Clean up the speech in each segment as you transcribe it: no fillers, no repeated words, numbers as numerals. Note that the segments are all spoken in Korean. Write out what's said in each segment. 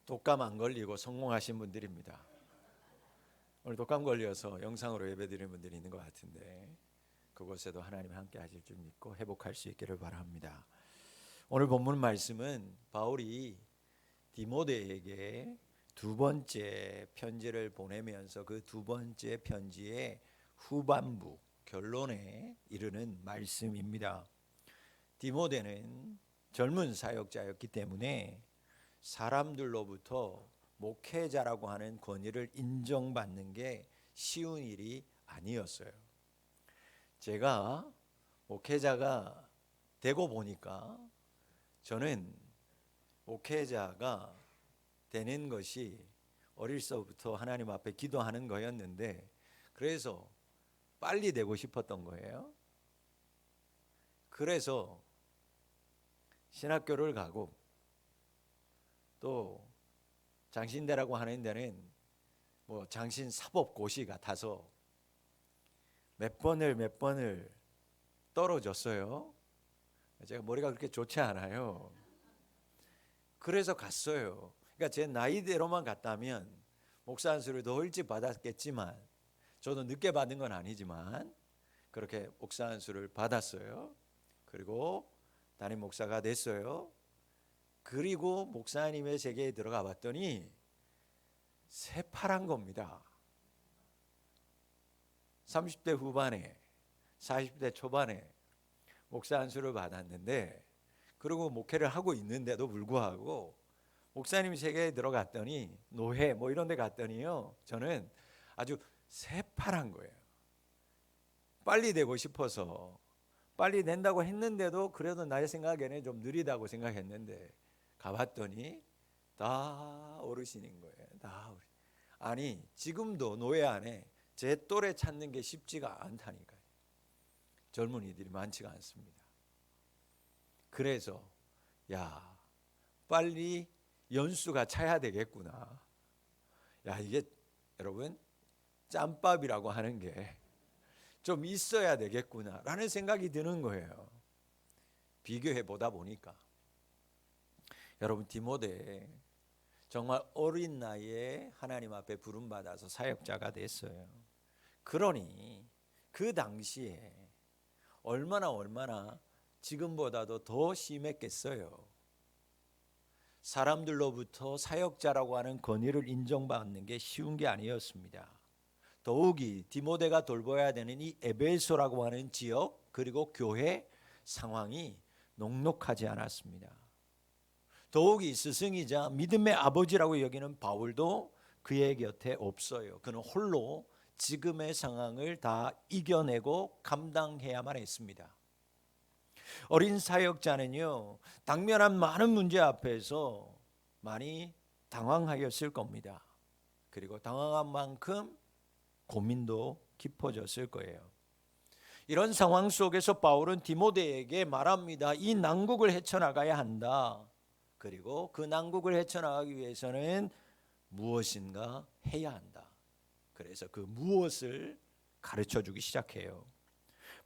독감 안 걸리고 성공하신 분들입니다. 오늘 독감 걸려서 영상으로 예배드리는 분들이 있는 것 같은데 그곳에도 하나님 함께 하실 줄 믿고 회복할 수 있기를 바랍니다. 오늘 본문 말씀은 바울이 디모데에게 두 번째 편지를 보내면서 그 두 번째 편지의 후반부 결론에 이르는 말씀입니다. 디모데는 젊은 사역자였기 때문에 사람들로부터 목회자라고 하는 권위를 인정받는 게 쉬운 일이 아니었어요. 제가 목회자가 되고 보니까 저는 목회자가 되는 것이 어릴 적부터 하나님 앞에 기도하는 거였는데 그래서 빨리 되고 싶었던 거예요. 그래서 신학교를 가고 또 장신대라고 하는 데는 뭐 장신 사법고시 같아서 몇 번을 떨어졌어요. 제가 머리가 그렇게 좋지 않아요. 그래서 갔어요. 그러니까 제 나이대로만 갔다면 목사 안수를 더 일찍 받았겠지만 저도 늦게 받은 건 아니지만 그렇게 목사 안수를 받았어요. 그리고 담임 목사가 됐어요. 그리고 목사님의 세계에 들어가 봤더니 새파란 겁니다. 30대 후반에 40대 초반에 목사 안수를 받았는데 그리고 목회를 하고 있는데도 불구하고 목사님 세계에 들어갔더니 노회 뭐 이런 데 갔더니요 저는 아주 새파란 거예요. 빨리 되고 싶어서 빨리 된다고 했는데도 그래도 나의 생각에는 좀 느리다고 생각했는데 가봤더니 다 어르신인 거예요. 다 어르신. 아니 지금도 노예 안에 제 또래 찾는 게 쉽지가 않다니까요. 젊은이들이 많지가 않습니다. 그래서 야 빨리 연수가 차야 되겠구나. 야 이게 여러분 짬밥이라고 하는 게 좀 있어야 되겠구나 라는 생각이 드는 거예요. 비교해 보다 보니까 여러분 디모데 정말 어린 나이에 하나님 앞에 부름받아서 사역자가 됐어요. 그러니 그 당시에 얼마나 지금보다도 더 심했겠어요. 사람들로부터 사역자라고 하는 권위를 인정받는 게 쉬운 게 아니었습니다. 더욱이 디모데가 돌봐야 되는 이 에베소라고 하는 지역 그리고 교회 상황이 녹록하지 않았습니다. 더욱이 스승이자 믿음의 아버지라고 여기는 바울도 그의 곁에 없어요. 그는 홀로 지금의 상황을 다 이겨내고 감당해야만 했습니다. 어린 사역자는요 당면한 많은 문제 앞에서 많이 당황하였을 겁니다. 그리고 당황한 만큼 고민도 깊어졌을 거예요. 이런 상황 속에서 바울은 디모데에게 말합니다. 이 난국을 헤쳐나가야 한다. 그리고 그 난국을 헤쳐나가기 위해서는 무엇인가 해야 한다. 그래서 그 무엇을 가르쳐주기 시작해요.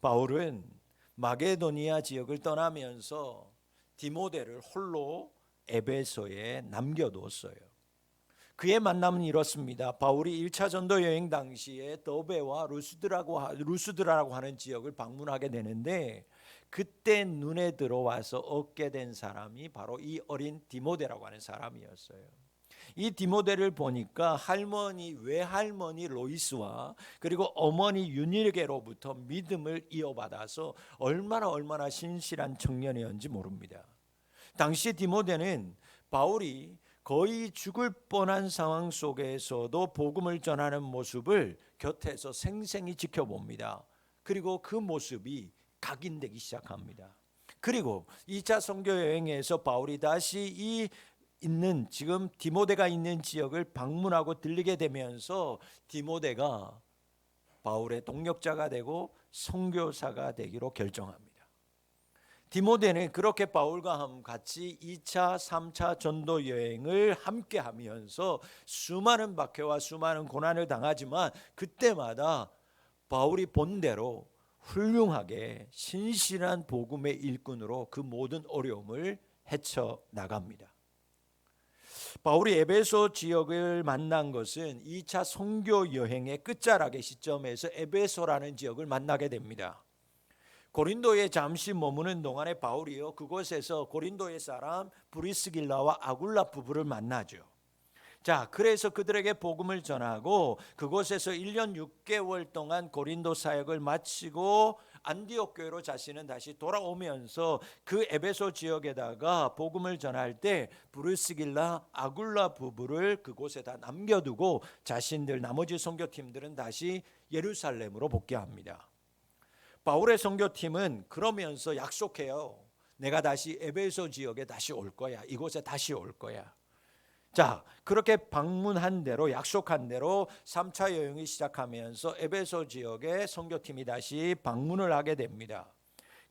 바울은 마게도니아 지역을 떠나면서 디모데를 홀로 에베소에 남겨뒀어요. 그의 만남은 이렇습니다. 바울이 1차 전도 여행 당시에 더베와 루스드라고 하는 지역을 방문하게 되는데 그때 눈에 들어와서 얻게 된 사람이 바로 이 어린 디모데라고 하는 사람이었어요. 이 디모데를 보니까 외할머니 로이스와 그리고 어머니 유닐게로부터 믿음을 이어받아서 얼마나 신실한 청년이었는지 모릅니다. 당시 디모데는 바울이 거의 죽을 뻔한 상황 속에서도 복음을 전하는 모습을 곁에서 생생히 지켜봅니다. 그리고 그 모습이 각인되기 시작합니다. 그리고 2차 선교 여행에서 바울이 다시 지금 디모데가 있는 지역을 방문하고 들리게 되면서 디모데가 바울의 동역자가 되고 선교사가 되기로 결정합니다. 디모데는 그렇게 바울과 같이 2차, 3차 전도 여행을 함께 하면서 수많은 박해와 수많은 고난을 당하지만 그때마다 바울이 본대로 훌륭하게 신실한 복음의 일꾼으로 그 모든 어려움을 헤쳐나갑니다. 바울이 에베소 지역을 만난 것은 2차 선교 여행의 끝자락의 시점에서 에베소라는 지역을 만나게 됩니다. 고린도에 잠시 머무는 동안에 바울이요 그곳에서 고린도의 사람 브리스길라와 아굴라 부부를 만나죠. 자, 그래서 그들에게 복음을 전하고 그곳에서 1년 6개월 동안 고린도 사역을 마치고 안디옥 교회로 자신은 다시 돌아오면서 그 에베소 지역에다가 복음을 전할 때 브리스길라 아굴라 부부를 그곳에다 남겨두고 자신들 나머지 선교팀들은 다시 예루살렘으로 복귀합니다. 바울의 선교팀은 그러면서 약속해요. 내가 다시 에베소 지역에 다시 올 거야. 이곳에 다시 올 거야. 자, 그렇게 방문한 대로 약속한 대로 3차 여행이 시작하면서 에베소 지역에 선교팀이 다시 방문을 하게 됩니다.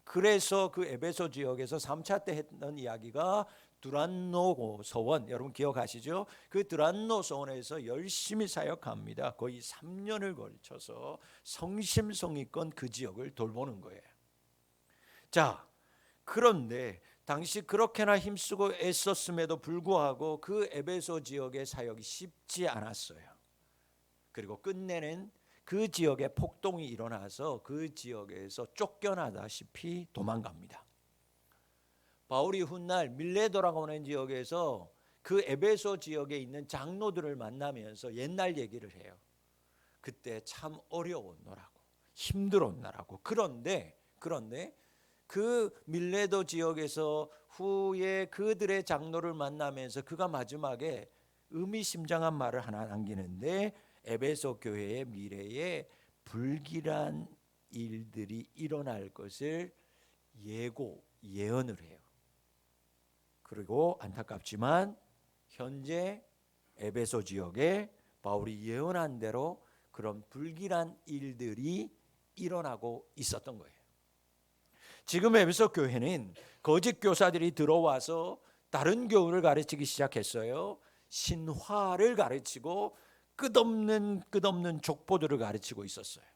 그래서 그 에베소 지역에서 3차 때 했던 이야기가 두란노 서원, 여러분 기억하시죠? 그 두란노 서원에서 열심히 사역합니다. 거의 3년을 걸쳐서 성심성의껏 그 지역을 돌보는 거예요. 자, 그런데 당시 그렇게나 힘쓰고 애썼음에도 불구하고 그 에베소 지역의 사역이 쉽지 않았어요. 그리고 끝내는 그 지역에 폭동이 일어나서 그 지역에서 쫓겨나다시피 도망갑니다. 바울이 훗날 밀레도라고 하는 지역에서 그 에베소 지역에 있는 장로들을 만나면서 옛날 얘기를 해요. 그때 참 어려웠노라고, 힘들었노라고. 그런데 그 밀레도 지역에서 후에 그들의 장로를 만나면서 그가 마지막에 의미심장한 말을 하나 남기는데 에베소 교회의 미래에 불길한 일들이 일어날 것을 예언을 해요. 그리고 안타깝지만 현재 에베소 지역에 바울이 예언한 대로 그런 불길한 일들이 일어나고 있었던 거예요. 지금 에베소 교회는 거짓 교사들이 들어와서 다른 교훈을 가르치기 시작했어요. 신화를 가르치고 끝없는 족보들을 가르치고 있었어요.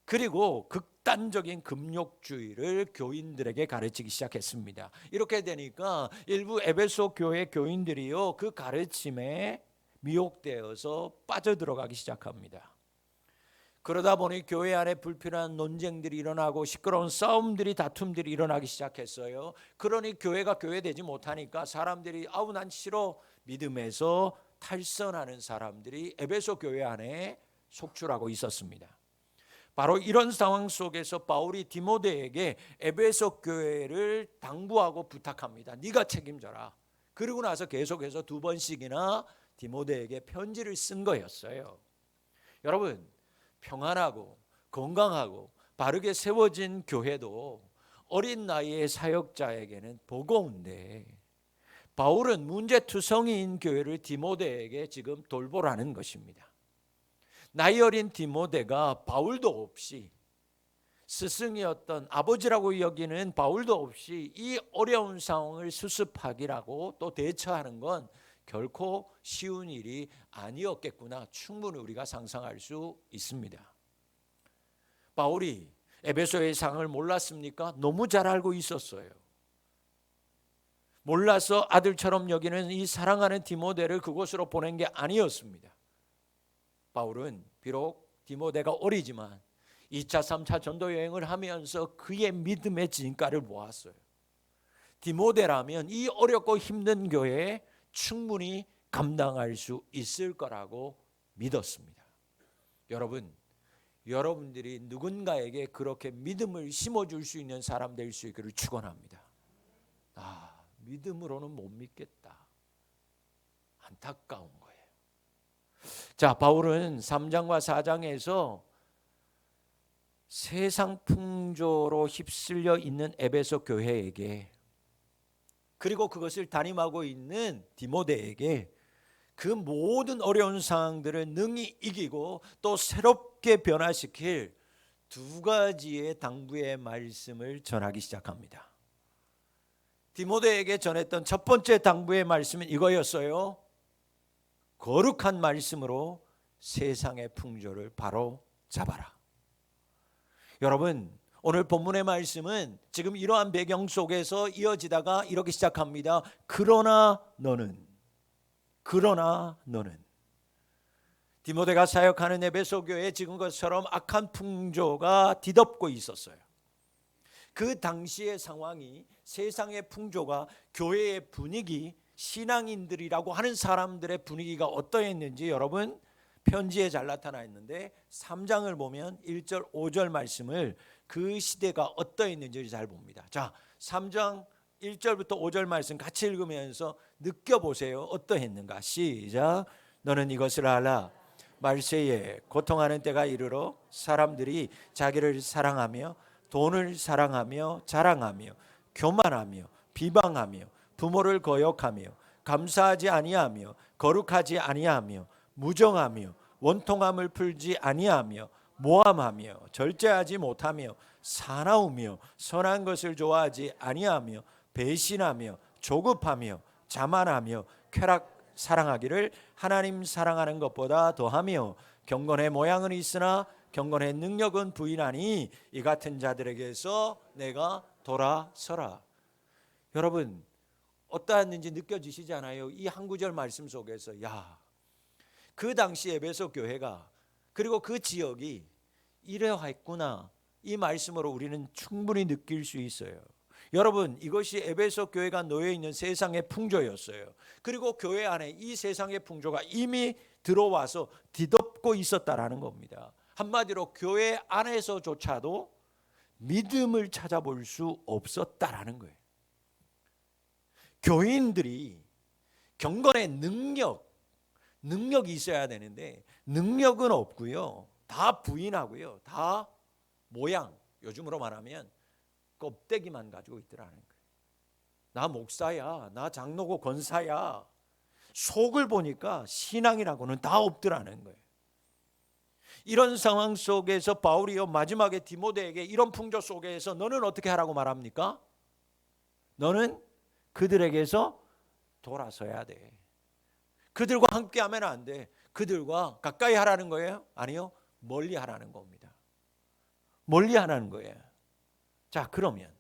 그리고 극단적인 금욕주의를 교인들에게 가르치기 시작했습니다. 이렇게 되니까 일부 에베소 교회 교인들이요 그 가르침에 미혹되어서 빠져들어가기 시작합니다. 그러다 보니 교회 안에 불필요한 논쟁들이 일어나고 시끄러운 싸움들이 다툼들이 일어나기 시작했어요. 그러니 교회가 교회되지 못하니까 사람들이 아우 난 싫어 믿음에서 탈선하는 사람들이 에베소 교회 안에 속출하고 있었습니다. 바로 이런 상황 속에서 바울이 디모데에게 에베소 교회를 당부하고 부탁합니다. 네가 책임져라. 그리고 나서 계속해서 2번씩이나 디모데에게 편지를 쓴 거였어요. 여러분, 평안하고 건강하고 바르게 세워진 교회도 어린 나이의 사역자에게는 버거운데 바울은 문제투성이인 교회를 디모데에게 지금 돌보라는 것입니다. 나이 어린 디모데가 바울도 없이 스승이었던 아버지라고 여기는 바울도 없이 이 어려운 상황을 수습하기라고 또 대처하는 건 결코 쉬운 일이 아니었겠구나 충분히 우리가 상상할 수 있습니다. 바울이 에베소의 상황을 몰랐습니까? 너무 잘 알고 있었어요. 몰라서 아들처럼 여기는 이 사랑하는 디모데를 그곳으로 보낸 게 아니었습니다. 바울은 비록 디모데가 어리지만 2차 3차 전도 여행을 하면서 그의 믿음의 진가를 모았어요. 디모데라면 이 어렵고 힘든 교회에 충분히 감당할 수 있을 거라고 믿었습니다. 여러분들이 누군가에게 그렇게 믿음을 심어줄 수 있는 사람 될 수 있기를 축원합니다. 믿음으로는 못 믿겠다. 안타까운 거예요. 자, 바울은 3장과 4장에서 세상 풍조로 휩쓸려 있는 에베소 교회에게 그리고 그것을 담임하고 있는 디모데에게 그 모든 어려운 상황들을 능히 이기고 또 새롭게 변화시킬 2가지의 당부의 말씀을 전하기 시작합니다. 디모데에게 전했던 첫 번째 당부의 말씀은 이거였어요. 거룩한 말씀으로 세상의 풍조를 바로 잡아라. 여러분, 오늘 본문의 말씀은 지금 이러한 배경 속에서 이어지다가 이렇게 시작합니다. 그러나 너는 그러나 너는. 디모데가 사역하는 에베소 교회에 지금 것처럼 악한 풍조가 뒤덮고 있었어요. 그 당시의 상황이, 세상의 풍조가 교회의 분위기, 신앙인들이라고 하는 사람들의 분위기가 어떠했는지 여러분 편지에 잘 나타나 있는데 3장을 보면 1절 5절 말씀을 그 시대가 어떠했는지 잘 봅니다. 자, 3장 1절부터 5절 말씀 같이 읽으면서 느껴보세요. 어떠했는가? 시작. 너는 이것을 알아. 말세에 고통하는 때가 이르러 사람들이 자기를 사랑하며 돈을 사랑하며 자랑하며 교만하며 비방하며 부모를 거역하며 감사하지 아니하며 거룩하지 아니하며 무정하며 원통함을 풀지 아니하며 모함하며 절제하지 못하며 사나우며 선한 것을 좋아하지 아니하며 배신하며 조급하며 자만하며 쾌락 사랑하기를 하나님 사랑하는 것보다 더하며 경건의 모양은 있으나 경건의 능력은 부인하니 이 같은 자들에게서 내가 돌아서라. 여러분 어떠했는지 느껴지시지 않아요? 이 한 구절 말씀 속에서 그 당시 에베소 교회가 그리고 그 지역이 이러했구나, 이 말씀으로 우리는 충분히 느낄 수 있어요. 여러분 이것이 에베소 교회가 놓여있는 세상의 풍조였어요. 그리고 교회 안에 이 세상의 풍조가 이미 들어와서 뒤덮고 있었다라는 겁니다. 한마디로 교회 안에서조차도 믿음을 찾아볼 수 없었다라는 거예요. 교인들이 경건의 능력이 있어야 되는데 능력은 없고요. 다 부인하고요. 다 모양, 요즘으로 말하면 껍데기만 가지고 있더라는 거예요. 나 목사야, 나 장로고 권사야. 속을 보니까 신앙이라고는 다 없더라는 거예요. 이런 상황 속에서 바울이요 마지막에 디모데에게 이런 풍조 속에서 너는 어떻게 하라고 말합니까? 너는 그들에게서 돌아서야 돼. 그들과 함께 하면 안 돼. 그들과 가까이 하라는 거예요? 아니요, 멀리 하라는 겁니다. 멀리 하라는 거예요. 자, 그러면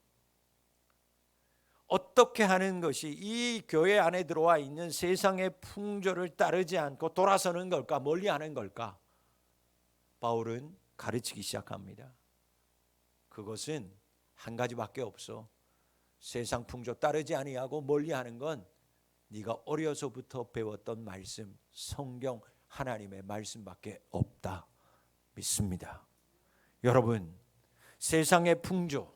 어떻게 하는 것이 이 교회 안에 들어와 있는 세상의 풍조를 따르지 않고 돌아서는 걸까? 멀리 하는 걸까? 바울은 가르치기 시작합니다. 그것은 한 가지밖에 없어. 세상 풍조 따르지 아니하고 멀리 하는 건 네가 어려서부터 배웠던 말씀, 성경, 하나님의 말씀밖에 없다 믿습니다. 여러분, 세상의 풍조,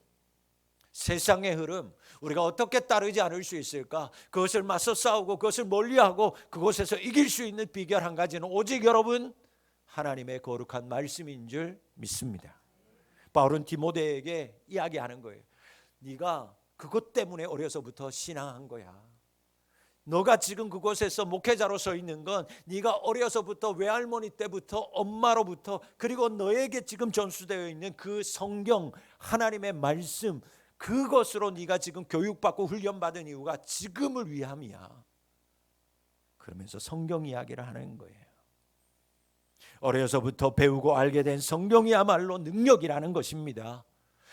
세상의 흐름, 우리가 어떻게 따르지 않을 수 있을까? 그것을 맞서 싸우고 그것을 멀리하고 그곳에서 이길 수 있는 비결 한 가지는 오직 여러분 하나님의 거룩한 말씀인 줄 믿습니다. 바울은 디모데에게 이야기하는 거예요. 네가 그것 때문에 어려서부터 신앙한 거야. 너가 지금 그곳에서 목회자로 서 있는 건 네가 어려서부터 외할머니 때부터 엄마로부터 그리고 너에게 지금 전수되어 있는 그 성경 하나님의 말씀, 그것으로 네가 지금 교육받고 훈련받은 이유가 지금을 위함이야. 그러면서 성경 이야기를 하는 거예요. 어려서부터 배우고 알게 된 성경이야말로 능력이라는 것입니다.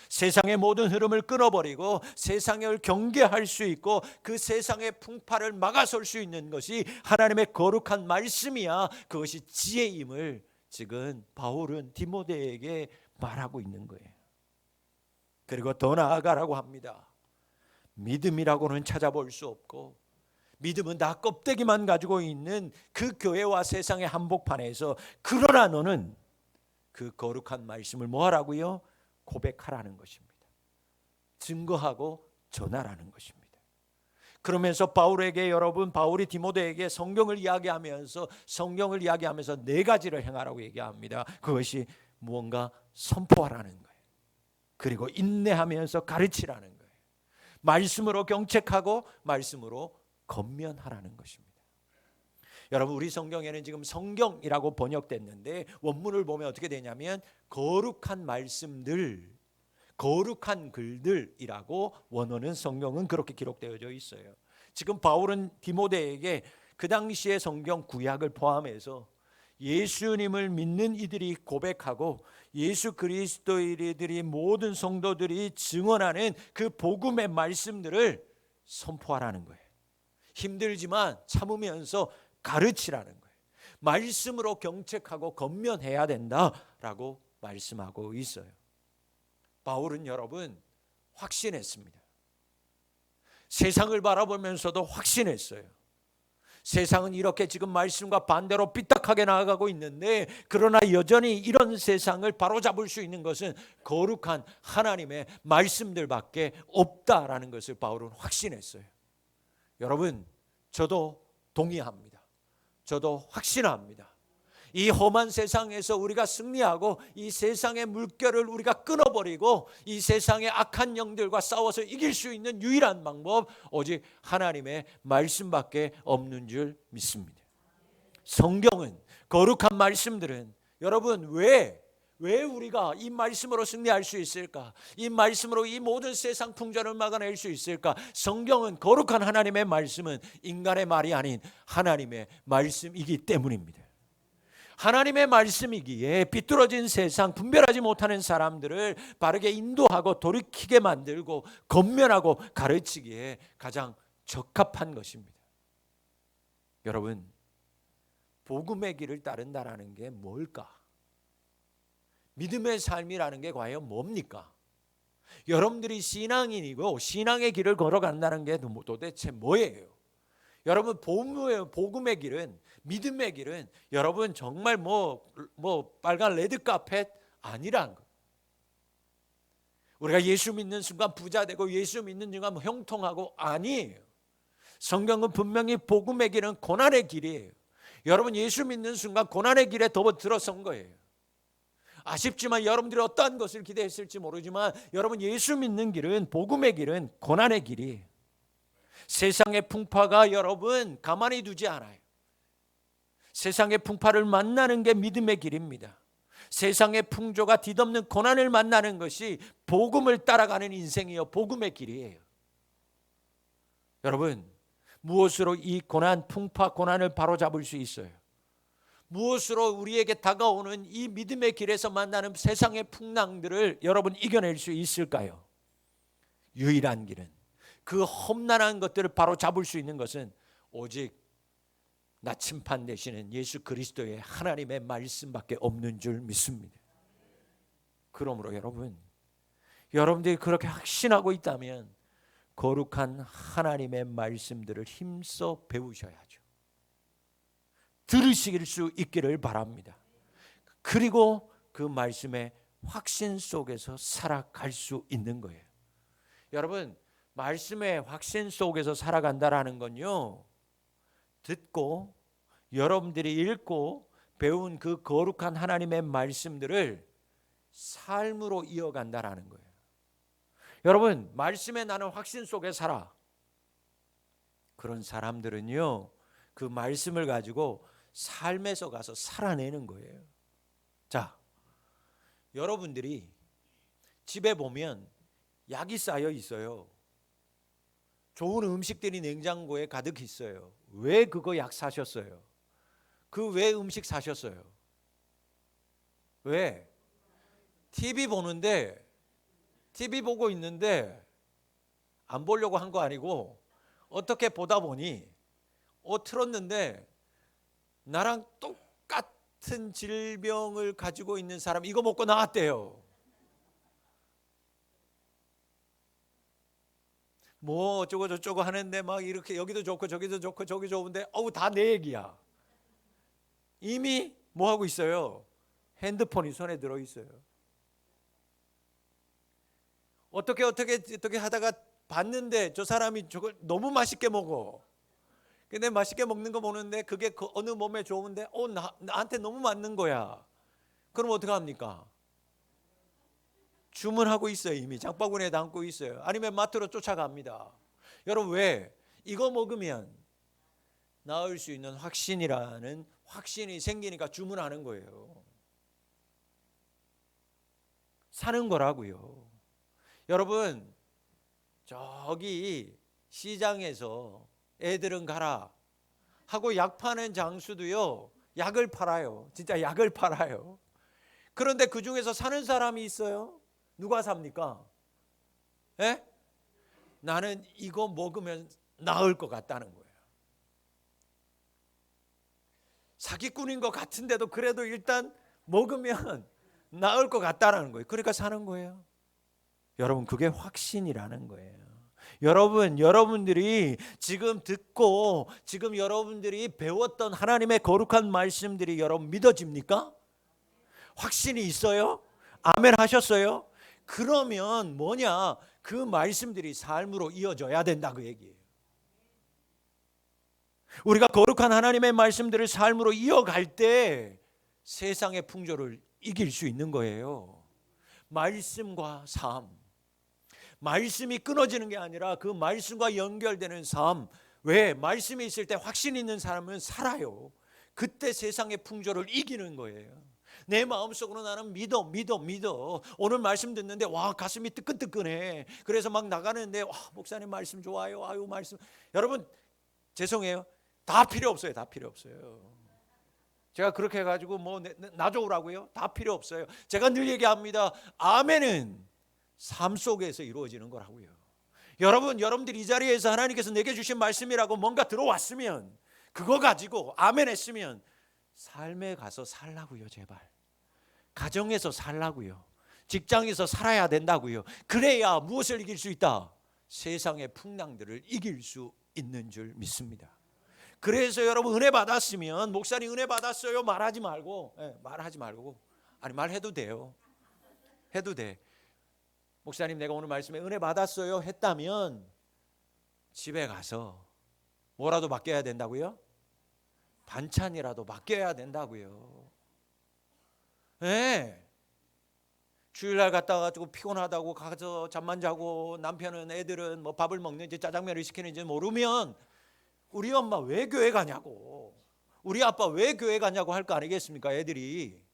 세상의 모든 흐름을 끊어버리고 세상을 경계할 수 있고 그 세상의 풍파를 막아설 수 있는 것이 하나님의 거룩한 말씀이야. 그것이 지혜임을 지금 바울은 디모데에게 말하고 있는 거예요. 그리고 더 나아가라고 합니다. 믿음이라고는 찾아볼 수 없고 믿음은 다 껍데기만 가지고 있는 그 교회와 세상의 한복판에서 그러나 너는 그 거룩한 말씀을 뭐 하라고요? 고백하라는 것입니다. 증거하고 전하라는 것입니다. 그러면서 바울에게 바울이 디모데에게 성경을 이야기하면서 네 가지를 행하라고 얘기합니다. 그것이 무언가 선포하라는 거예요. 그리고 인내하면서 가르치라는 거예요. 말씀으로 경책하고 말씀으로 권면하라는 것입니다. 여러분, 우리 성경에는 지금 성경이라고 번역됐는데 원문을 보면 어떻게 되냐면 거룩한 말씀들, 거룩한 글들이라고 원어는 성경은 그렇게 기록되어져 있어요. 지금 바울은 디모데에게 그 당시의 성경 구약을 포함해서 예수님을 믿는 이들이 고백하고 예수 그리스도인들이 모든 성도들이 증언하는 그 복음의 말씀들을 선포하라는 거예요. 힘들지만 참으면서 가르치라는 거예요. 말씀으로 경책하고 권면해야 된다라고 말씀하고 있어요. 바울은 여러분 확신했습니다. 세상을 바라보면서도 확신했어요. 세상은 이렇게 지금 말씀과 반대로 삐딱하게 나아가고 있는데, 그러나 여전히 이런 세상을 바로잡을 수 있는 것은 거룩한 하나님의 말씀들밖에 없다라는 것을 바울은 확신했어요. 여러분, 저도 동의합니다. 저도 확신합니다. 이 험한 세상에서 우리가 승리하고 이 세상의 물결을 우리가 끊어버리고 이 세상의 악한 영들과 싸워서 이길 수 있는 유일한 방법, 오직 하나님의 말씀밖에 없는 줄 믿습니다. 성경은, 거룩한 말씀들은 여러분 왜 우리가 이 말씀으로 승리할 수 있을까? 이 말씀으로 이 모든 세상 풍전을 막아낼 수 있을까? 성경은, 거룩한 하나님의 말씀은 인간의 말이 아닌 하나님의 말씀이기 때문입니다. 하나님의 말씀이기에 비뚤어진 세상, 분별하지 못하는 사람들을 바르게 인도하고 돌이키게 만들고 권면하고 가르치기에 가장 적합한 것입니다. 여러분, 복음의 길을 따른다라는 게 뭘까? 믿음의 삶이라는 게 과연 뭡니까? 여러분들이 신앙인이고 신앙의 길을 걸어간다는 게 도대체 뭐예요? 여러분, 복음의 길은, 믿음의 길은 여러분 정말 빨간 레드카펫 아니란 거. 우리가 예수 믿는 순간 부자 되고 예수 믿는 순간 형통하고 아니에요. 성경은 분명히 복음의 길은 고난의 길이에요. 여러분, 예수 믿는 순간 고난의 길에 들어선 거예요. 아쉽지만 여러분들이 어떠한 것을 기대했을지 모르지만 여러분, 예수 믿는 길은, 복음의 길은 고난의 길이에요. 세상의 풍파가 여러분 가만히 두지 않아요. 세상의 풍파를 만나는 게 믿음의 길입니다. 세상의 풍조가 뒤덮는 고난을 만나는 것이 복음을 따라가는 인생이요, 복음의 길이에요. 여러분, 무엇으로 이 고난, 풍파, 고난을 바로잡을 수 있어요? 무엇으로 우리에게 다가오는 이 믿음의 길에서 만나는 세상의 풍랑들을 여러분 이겨낼 수 있을까요? 유일한 길은, 그 험난한 것들을 바로 잡을 수 있는 것은 오직 나침판 되시는 예수 그리스도의 하나님의 말씀밖에 없는 줄 믿습니다. 그러므로 여러분들이 그렇게 확신하고 있다면 거룩한 하나님의 말씀들을 힘써 배우셔야죠. 들으실 수 있기를 바랍니다. 그리고 그 말씀의 확신 속에서 살아갈 수 있는 거예요. 여러분, 말씀의 확신 속에서 살아간다라는 건요, 듣고 여러분들이 읽고 배운 그 거룩한 하나님의 말씀들을 삶으로 이어간다라는 거예요. 여러분, 말씀에 나는 확신 속에 살아. 그런 사람들은요, 그 말씀을 가지고 삶에서 가서 살아내는 거예요. 자, 여러분들이 집에 보면 약이 쌓여 있어요. 좋은 음식들이 냉장고에 가득 있어요. 왜 그거 약 사셨어요? 그 왜 음식 사셨어요? 왜? TV 보고 있는데 안 보려고 한 거 아니고 어떻게 보다 보니 틀었는데 나랑 똑같은 질병을 가지고 있는 사람 이거 먹고 나왔대요. 뭐 어쩌고 저쩌고 하는데 막 이렇게 여기도 좋고 저기도 좋고 저기 좋은데 다 내 얘기야. 이미 뭐 하고 있어요? 핸드폰이 손에 들어 있어요. 어떻게 하다가 봤는데 저 사람이 저걸 너무 맛있게 먹어. 근데 맛있게 먹는 거 보는데 그게 그 어느 몸에 좋은데 나한테 너무 맞는 거야. 그럼 어떡합니까? 주문하고 있어요. 이미 장바구니에 담고 있어요. 아니면 마트로 쫓아갑니다. 여러분, 왜? 이거 먹으면 나을 수 있는 확신이라는 확신이 생기니까 주문하는 거예요. 사는 거라고요. 여러분, 저기 시장에서 애들은 가라 하고 약 파는 장수도요, 약을 팔아요. 진짜 약을 팔아요. 그런데 그 중에서 사는 사람이 있어요. 누가 삽니까? 에? 나는 이거 먹으면 나을 것 같다는 거예요. 사기꾼인 것 같은데도 그래도 일단 먹으면 나을 것 같다라는 거예요. 그러니까 사는 거예요. 여러분, 그게 확신이라는 거예요. 여러분들이 지금 듣고 지금 여러분들이 배웠던 하나님의 거룩한 말씀들이 여러분 믿어집니까? 확신이 있어요? 아멘 하셨어요? 그러면 뭐냐? 그 말씀들이 삶으로 이어져야 된다 그 얘기예요. 우리가 거룩한 하나님의 말씀들을 삶으로 이어갈 때 세상의 풍조를 이길 수 있는 거예요. 말씀과 삶. 말씀이 끊어지는 게 아니라 그 말씀과 연결되는 삶. 왜? 말씀이 있을 때 확신 있는 사람은 살아요. 그때 세상의 풍조를 이기는 거예요. 내 마음속으로 나는 믿어. 오늘 말씀 듣는데 와 가슴이 뜨끈뜨끈해. 그래서 막 나가는데 와 목사님 말씀 좋아요. 아유 말씀. 여러분 죄송해요. 다 필요 없어요. 다 필요 없어요. 제가 그렇게 해가지고 뭐 놔줘라고요? 다 필요 없어요. 제가 늘 얘기합니다. 아멘은 삶 속에서 이루어지는 거라고요. 여러분들 이 자리에서 하나님께서 내게 주신 말씀이라고 뭔가 들어왔으면 그거 가지고 아멘 했으면 삶에 가서 살라고요. 제발. 가정에서 살라고요. 직장에서 살아야 된다고요. 그래야 무엇을 이길 수 있다? 세상의 풍랑들을 이길 수 있는 줄 믿습니다. 그래서 여러분 은혜 받았으면 목사님 은혜 받았어요 말하지 말고 말하지 말고 아니 말해도 돼요. 해도 돼. 목사님 내가 오늘 말씀에 은혜 받았어요 했다면 집에 가서 뭐라도 맡겨야 된다고요? 반찬이라도 맡겨야 된다고요. 네. 주일날 갔다 가지고 피곤하다고 가서 잠만 자고 남편은 애들은 뭐 밥을 먹는지 짜장면을 시키는지 모르면 우리 엄마 왜 교회 가냐고, 우리 아빠 왜 교회 가냐고 할 거 아니겠습니까? 애들이.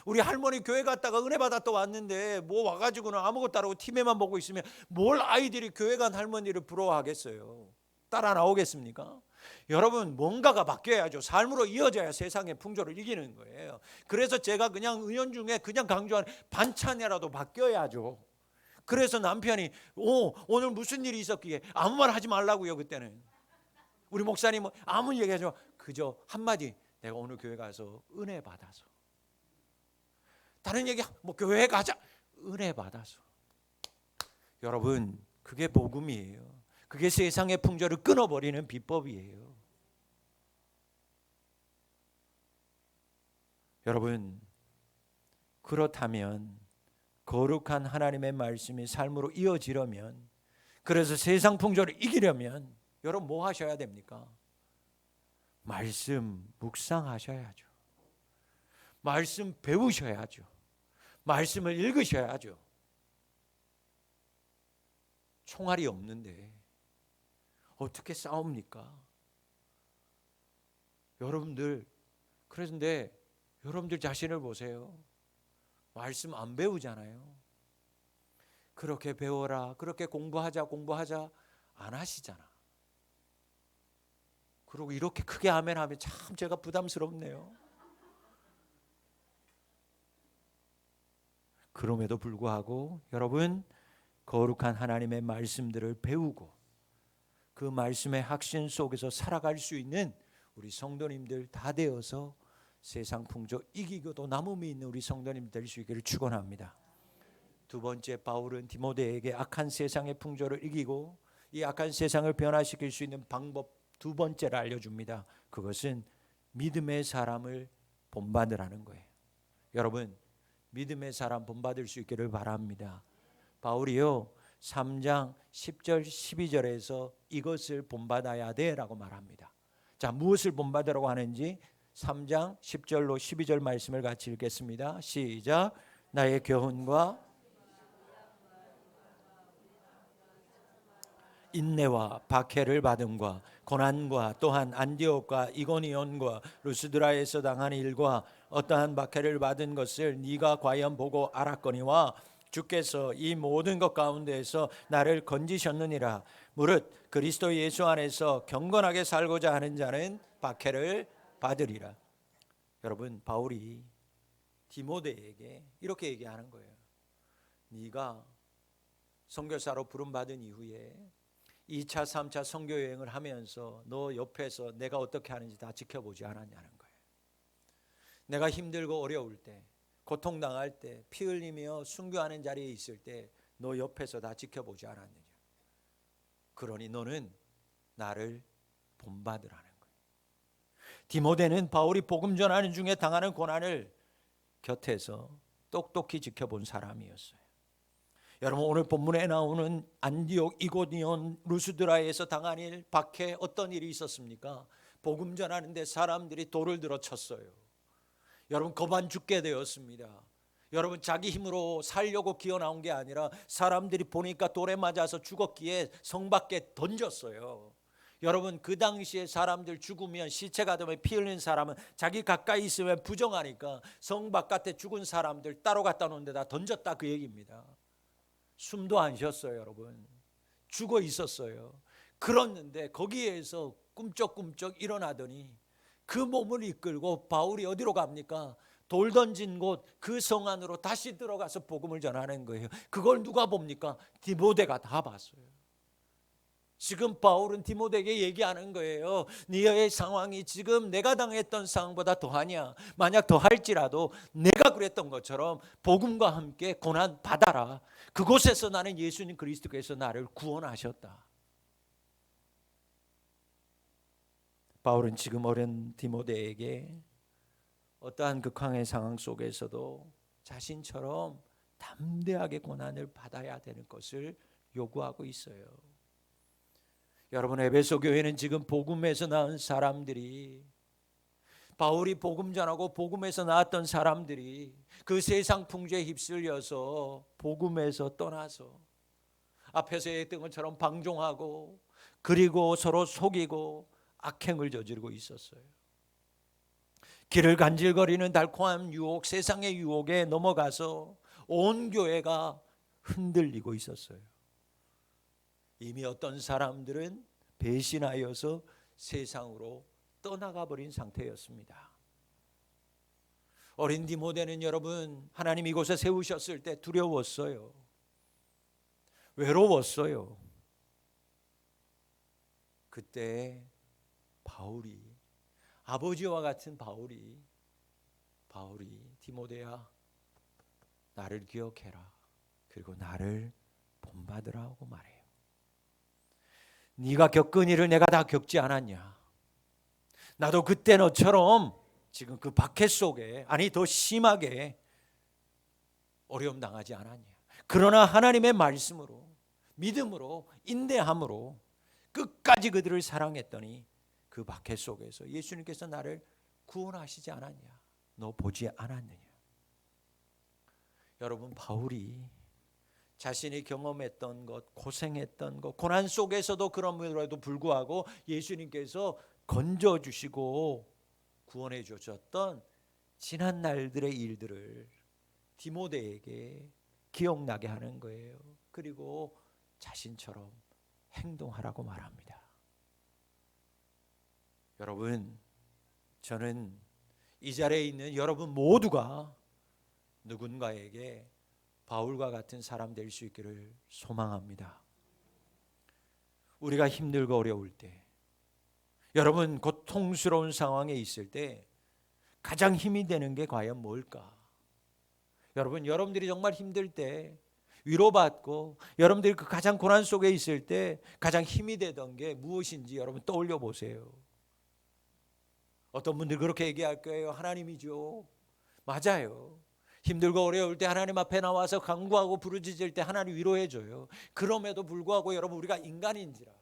우리 할머니 교회 갔다가 은혜 받았다 왔는데 뭐 와가지고는 아무것도 안 하고 TV만 보고 있으면 뭘 아이들이 교회 간 할머니를 부러워하겠어요? 따라 나오겠습니까? 여러분 뭔가가 바뀌어야죠. 삶으로 이어져야 세상의 풍조를 이기는 거예요. 그래서 제가 그냥 은연중에 그냥 강조하는 반찬이라도 바뀌어야죠. 그래서 남편이 오늘 무슨 일이 있었기에 아무 말 하지 말라고요. 그때는 우리 목사님은 아무 얘기하지 마. 그저 한마디 내가 오늘 교회 가서 은혜 받아서. 다른 얘기 뭐 교회 가자. 은혜 받아서. 여러분 그게 복음이에요. 그게 세상의 풍조를 끊어버리는 비법이에요. 여러분 그렇다면 거룩한 하나님의 말씀이 삶으로 이어지려면, 그래서 세상 풍조를 이기려면 여러분 뭐 하셔야 됩니까? 말씀 묵상하셔야죠. 말씀 배우셔야죠. 말씀을 읽으셔야죠. 총알이 없는데 어떻게 싸웁니까? 여러분들 그런데 여러분들 자신을 보세요. 말씀 안 배우잖아요. 그렇게 배워라, 그렇게 공부하자 안 하시잖아. 그리고 이렇게 크게 아멘하면 참 제가 부담스럽네요. 그럼에도 불구하고 여러분 거룩한 하나님의 말씀들을 배우고 그 말씀의 확신 속에서 살아갈 수 있는 우리 성도님들 다 되어서 세상 풍조 이기고도 남음이 있는 우리 성도님 될 수 있기를 축원합니다. 두 번째, 바울은 디모데에게 악한 세상의 풍조를 이기고 이 악한 세상을 변화시킬 수 있는 방법 두 번째를 알려줍니다. 그것은 믿음의 사람을 본받으라는 거예요. 여러분 믿음의 사람 본받을 수 있기를 바랍니다. 바울이요 3장 10절 12절에서 이것을 본받아야 돼라고 말합니다. 자, 무엇을 본받으라고 하는지 3장 10절로 12절 말씀을 같이 읽겠습니다. 시작. 나의 교훈과 인내와 박해를 받음과 고난과 또한 안디옥과 이고니온과 루스드라에서 당한 일과 어떠한 박해를 받은 것을 네가 과연 보고 알았거니와 주께서 이 모든 것 가운데에서 나를 건지셨느니라. 무릇 그리스도 예수 안에서 경건하게 살고자 하는 자는 박해를 받으리라. 여러분 바울이 디모데에게 이렇게 얘기하는 거예요. 네가 선교사로 부름받은 이후에 2차 3차 선교 여행을 하면서 너 옆에서 내가 어떻게 하는지 다 지켜보지 않았냐는 거예요. 내가 힘들고 어려울 때, 고통당할 때, 피 흘리며 순교하는 자리에 있을 때 너 옆에서 다 지켜보지 않았느냐. 그러니 너는 나를 본받으라는 거예요. 디모데는 바울이 복음 전하는 중에 당하는 고난을 곁에서 똑똑히 지켜본 사람이었어요. 여러분, 오늘 본문에 나오는 안디옥, 이고니온, 루스드라에서 당한 일, 박해, 어떤 일이 있었습니까? 복음 전하는데 사람들이 돌을 들어 쳤어요. 여러분, 거반 죽게 되었습니다. 여러분, 자기 힘으로 살려고 기어 나온 게 아니라 사람들이 보니까 돌에 맞아서 죽었기에 성 밖에 던졌어요. 여러분, 그 당시에 사람들 죽으면, 시체가 되면 피 흘린 사람은 자기 가까이 있으면 부정하니까 성 바깥에 죽은 사람들 따로 갖다 놓은 데다 던졌다, 그 얘기입니다. 숨도 안 쉬었어요. 여러분, 죽어 있었어요. 그랬는데 거기에서 꿈쩍꿈쩍 일어나더니 그 몸을 이끌고 바울이 어디로 갑니까? 돌 던진 곳, 그 성 안으로 다시 들어가서 복음을 전하는 거예요. 그걸 누가 봅니까? 디모데가 다 봤어요. 지금 바울은 디모데에게 얘기하는 거예요. 네의 상황이 지금 내가 당했던 상황보다 더하냐? 만약 더할지라도 내가 그랬던 것처럼 복음과 함께 고난 받아라. 그곳에서 나는 예수님 그리스도께서 나를 구원하셨다. 바울은 지금 어린 디모데에게 어떠한 극황의 상황 속에서도 자신처럼 담대하게 고난을 받아야 되는 것을 요구하고 있어요. 여러분, 에베소 교회는 지금 복음에서 나온 사람들이, 바울이 복음 전하고 복음에서 나왔던 사람들이 그 세상 풍조에 휩쓸려서 복음에서 떠나서 앞에서 얘기했던 것처럼 방종하고 그리고 서로 속이고 악행을 저지르고 있었어요. 길을 간질거리는 달콤한 유혹, 세상의 유혹에 넘어가서 온 교회가 흔들리고 있었어요. 이미 어떤 사람들은 배신하여서 세상으로 떠나가 버린 상태였습니다. 어린 디모데는 여러분, 하나님 이곳에 세우셨을 때 두려웠어요. 외로웠어요. 그때 바울이, 아버지와 같은 바울이 디모데야, 나를 기억해라. 그리고 나를 본받으라 하고 말해요. 네가 겪은 일을 내가 다 겪지 않았냐? 나도 그때 너처럼 지금 그 박해 속에, 아니 더 심하게 어려움 당하지 않았냐? 그러나 하나님의 말씀으로, 믿음으로, 인내함으로 끝까지 그들을 사랑했더니 그 박해 속에서 예수님께서 나를 구원하시지 않았냐? 너 보지 않았느냐? 여러분, 바울이 자신이 경험했던 것, 고생했던 것, 고난 속에서도 그럼에도 불구하고 예수님께서 건져주시고 구원해 주셨던 지난 날들의 일들을 디모데에게 기억나게 하는 거예요. 그리고 자신처럼 행동하라고 말합니다. 여러분, 저는 이 자리에 있는 여러분 모두가 누군가에게 바울과 같은 사람 될 수 있기를 소망합니다. 우리가 힘들고 어려울 때, 여러분 고통스러운 상황에 있을 때 가장 힘이 되는 게 과연 뭘까? 여러분들이 정말 힘들 때 위로받고, 여러분들이 그 가장 고난 속에 있을 때 가장 힘이 되던 게 무엇인지 여러분 떠올려 보세요. 어떤 분들 그렇게 얘기할 거예요. 하나님이죠. 맞아요. 힘들고 어려울 때 하나님 앞에 나와서 간구하고 부르짖을 때 하나님 위로해 줘요. 그럼에도 불구하고 여러분, 우리가 인간인지라,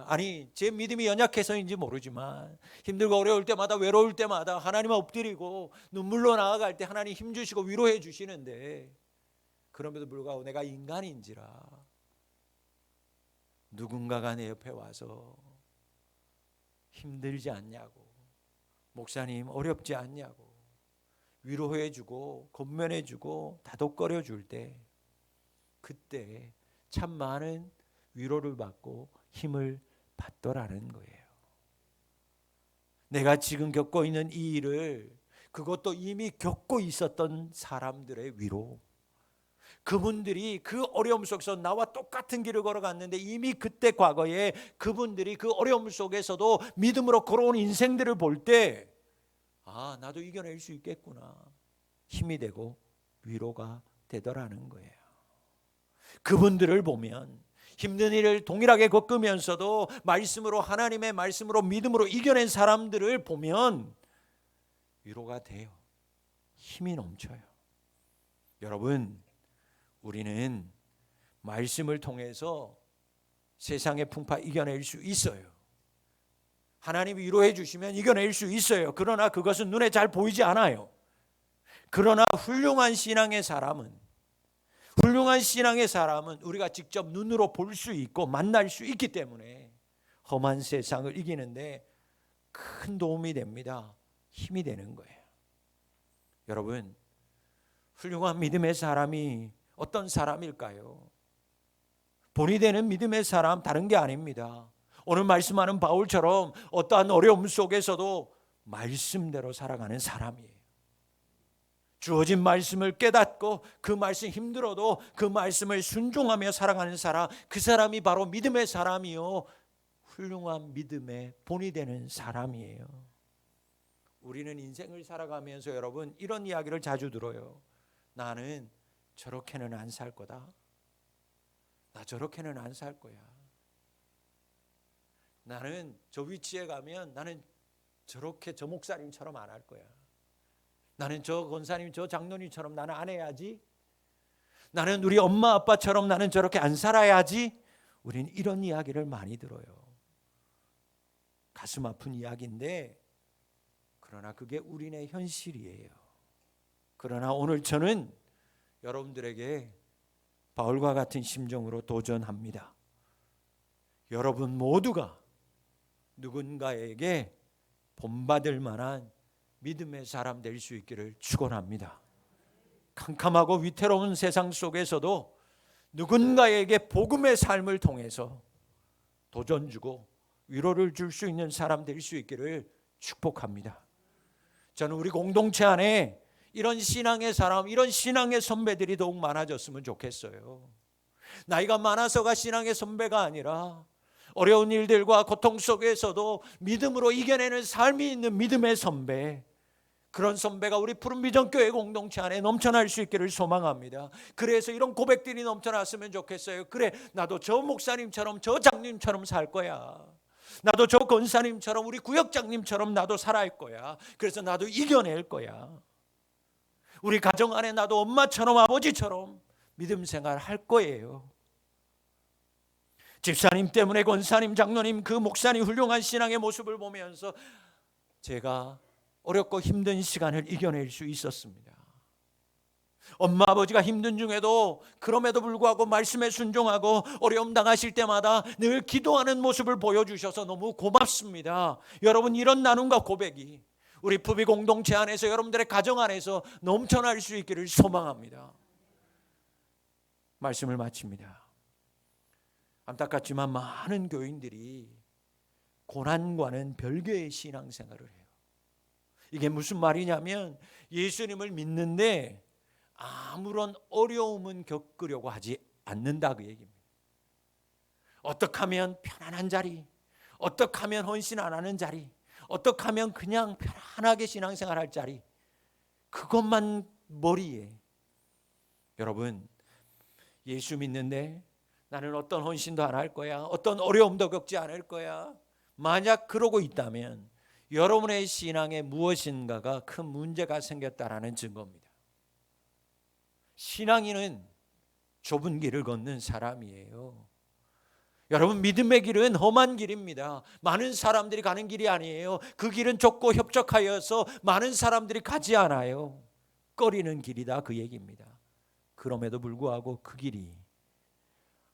아니 제 믿음이 연약해서인지 모르지만 힘들고 어려울 때마다, 외로울 때마다 하나님 엎드리고 눈물로 나아갈 때 하나님 힘주시고 위로해 주시는데, 그럼에도 불구하고 내가 인간인지라 누군가가 내 옆에 와서 힘들지 않냐고, 목사님 어렵지 않냐고 위로해주고 권면해주고 다독거려줄 때, 그때 참 많은 위로를 받고 힘을 받더라는 거예요. 내가 지금 겪고 있는 이 일을, 그것도 이미 겪고 있었던 사람들의 위로, 그분들이 그 어려움 속에서 나와 똑같은 길을 걸어갔는데 이미 그때 과거에 그분들이 그 어려움 속에서도 믿음으로 걸어온 인생들을 볼 때 나도 이겨낼 수 있겠구나. 힘이 되고 위로가 되더라는 거예요. 그분들을 보면 힘든 일을 동일하게 겪으면서도 말씀으로, 하나님의 말씀으로, 믿음으로 이겨낸 사람들을 보면 위로가 돼요. 힘이 넘쳐요. 여러분, 우리는 말씀을 통해서 세상의 풍파 이겨낼 수 있어요. 하나님이 위로해 주시면 이겨낼 수 있어요. 그러나 그것은 눈에 잘 보이지 않아요. 그러나 훌륭한 신앙의 사람은 우리가 직접 눈으로 볼 수 있고 만날 수 있기 때문에 험한 세상을 이기는데 큰 도움이 됩니다. 힘이 되는 거예요. 여러분, 훌륭한 믿음의 사람이 어떤 사람일까요? 본이 되는 믿음의 사람, 다른 게 아닙니다. 오늘 말씀하는 바울처럼 어떠한 어려움 속에서도 말씀대로 살아가는 사람이에요. 주어진 말씀을 깨닫고 그 말씀 힘들어도 그 말씀을 순종하며 살아가는 사람, 그 사람이 바로 믿음의 사람이요, 훌륭한 믿음의 본이 되는 사람이에요. 우리는 인생을 살아가면서 여러분 이런 이야기를 자주 들어요. 나는 저렇게는 안 살 거다. 나 저렇게는 안 살 거야. 나는 저 위치에 가면 나는 저렇게 저 목사님처럼 안 할 거야. 나는 저 권사님, 저 장로님처럼 나는 안 해야지. 나는 우리 엄마 아빠처럼 나는 저렇게 안 살아야지. 우리는 이런 이야기를 많이 들어요. 가슴 아픈 이야기인데 그러나 그게 우리네 현실이에요. 그러나 오늘 저는 여러분들에게 바울과 같은 심정으로 도전합니다. 여러분 모두가 누군가에게 본받을 만한 믿음의 사람 될 수 있기를 축원합니다. 캄캄하고 위태로운 세상 속에서도 누군가에게 복음의 삶을 통해서 도전 주고 위로를 줄 수 있는 사람 될 수 있기를 축복합니다. 저는 우리 공동체 안에 이런 신앙의 사람, 이런 신앙의 선배들이 더욱 많아졌으면 좋겠어요. 나이가 많아서가 신앙의 선배가 아니라 어려운 일들과 고통 속에서도 믿음으로 이겨내는 삶이 있는 믿음의 선배, 그런 선배가 우리 푸른비전교회 공동체 안에 넘쳐날 수 있기를 소망합니다. 그래서 이런 고백들이 넘쳐났으면 좋겠어요. 그래, 나도 저 목사님처럼, 저 장님처럼 살 거야. 나도 저 권사님처럼, 우리 구역장님처럼 나도 살아갈 거야. 그래서 나도 이겨낼 거야. 우리 가정 안에 나도 엄마처럼 아버지처럼 믿음 생활 할 거예요. 집사님 때문에 권사님, 장로님, 그 목사님 훌륭한 신앙의 모습을 보면서 제가 어렵고 힘든 시간을 이겨낼 수 있었습니다. 엄마 아버지가 힘든 중에도 그럼에도 불구하고 말씀에 순종하고 어려움 당하실 때마다 늘 기도하는 모습을 보여주셔서 너무 고맙습니다. 여러분, 이런 나눔과 고백이 우리 부비 공동체 안에서, 여러분들의 가정 안에서 넘쳐날 수 있기를 소망합니다. 말씀을 마칩니다. 안타깝지만 많은 교인들이 고난과는 별개의 신앙생활을 해요. 이게 무슨 말이냐면 예수님을 믿는데 아무런 어려움은 겪으려고 하지 않는다, 그 얘기입니다. 어떻게 하면 편안한 자리, 어떻게 하면 헌신 안 하는 자리, 어떻게 하면 그냥 편안하게 신앙생활할 자리, 그것만 머리에. 여러분, 예수 믿는데 나는 어떤 헌신도 안 할 거야, 어떤 어려움도 겪지 않을 거야, 만약 그러고 있다면 여러분의 신앙에 무엇인가가 큰 문제가 생겼다라는 증거입니다. 신앙인은 좁은 길을 걷는 사람이에요. 여러분, 믿음의 길은 험한 길입니다. 많은 사람들이 가는 길이 아니에요. 그 길은 좁고 협착하여서 많은 사람들이 가지 않아요. 꺼리는 길이다, 그 얘기입니다. 그럼에도 불구하고 그 길이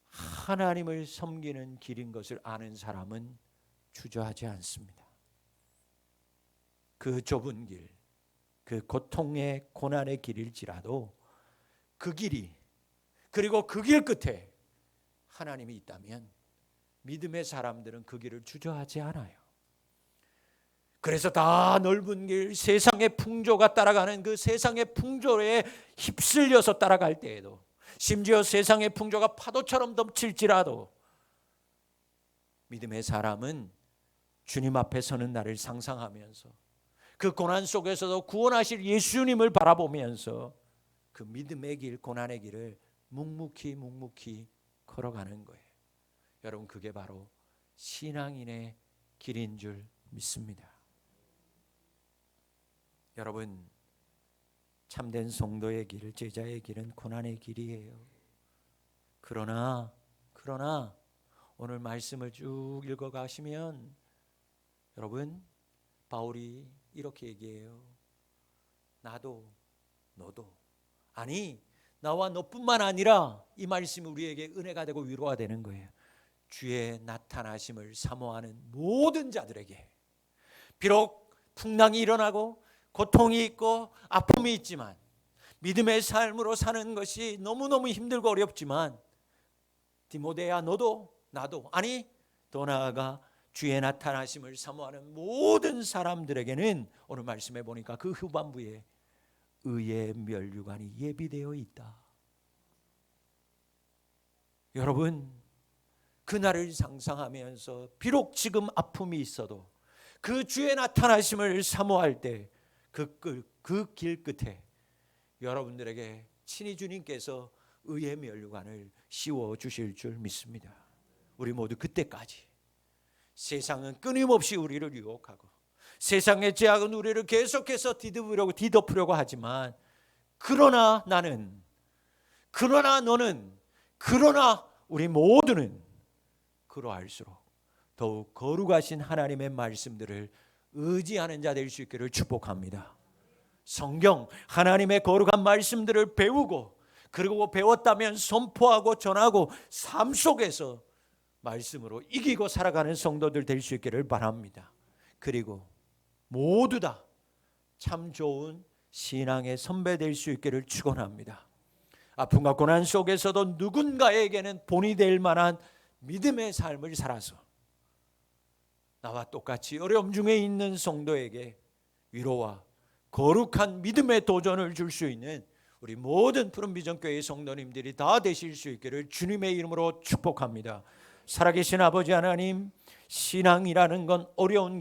하나님을 섬기는 길인 것을 아는 사람은 주저하지 않습니다. 그 좁은 길, 그 고통의 고난의 길일지라도 그 길이, 그리고 그 길 끝에 하나님이 있다면 믿음의 사람들은 그 길을 주저하지 않아요. 그래서 다 넓은 길, 세상의 풍조가 따라가는 그 세상의 풍조에 휩쓸려서 따라갈 때에도, 심지어 세상의 풍조가 파도처럼 덮칠지라도 믿음의 사람은 주님 앞에 서는 날을 상상하면서 그 고난 속에서도 구원하실 예수님을 바라보면서 그 믿음의 길, 고난의 길을 묵묵히 걸어가는 거예요. 여러분, 그게 바로 신앙인의 길인 줄 믿습니다. 여러분, 참된 성도의 길, 제자의 길은 고난의 길이에요. 그러나 오늘 말씀을 쭉 읽어가시면 여러분, 바울이 이렇게 얘기해요. 나도 너도, 아니 나와 너뿐만 아니라 이 말씀이 우리에게 은혜가 되고 위로가 되는 거예요. 주의 나타나심을 사모하는 모든 자들에게, 비록 풍랑이 일어나고 고통이 있고 아픔이 있지만, 믿음의 삶으로 사는 것이 너무너무 힘들고 어렵지만, 디모데야, 너도 나도, 아니 더 나아가 주의 나타나심을 사모하는 모든 사람들에게는 오늘 말씀해 보니까 그 후반부에 의의 면류관이 예비되어 있다. 여러분, 그날을 상상하면서 비록 지금 아픔이 있어도 그 주의 나타나심을 사모할 때 그 길 끝에 여러분들에게 친히 주님께서 의의 면류관을 씌워 주실 줄 믿습니다. 우리 모두 그때까지 세상은 끊임없이 우리를 유혹하고 세상의 죄악은 우리를 계속해서 뒤덮으려고 하지만, 그러나 나는, 그러나 너는, 그러나 우리 모두는 그러할수록 더욱 거룩하신 하나님의 말씀들을 의지하는 자 될 수 있기를 축복합니다. 성경, 하나님의 거룩한 말씀들을 배우고, 그리고 배웠다면 선포하고 전하고 삶 속에서 말씀으로 이기고 살아가는 성도들 될 수 있기를 바랍니다. 그리고 모두 다 참 좋은 신앙의 선배 될 수 있기를 축원합니다. 아픔과 고난 속에서도 누군가에게는 본이 될 만한 믿음의 삶을 살아서 나와 똑같이 어려움 중에 있는 성도에게 위로와 거룩한 믿음의 도전을 줄 수 있는 우리 모든 푸른비전교회 성도님들이 다 되실 수 있기를 주님의 이름으로 축복합니다. 살아계신 아버지 하나님, 신앙이라는 건 어려운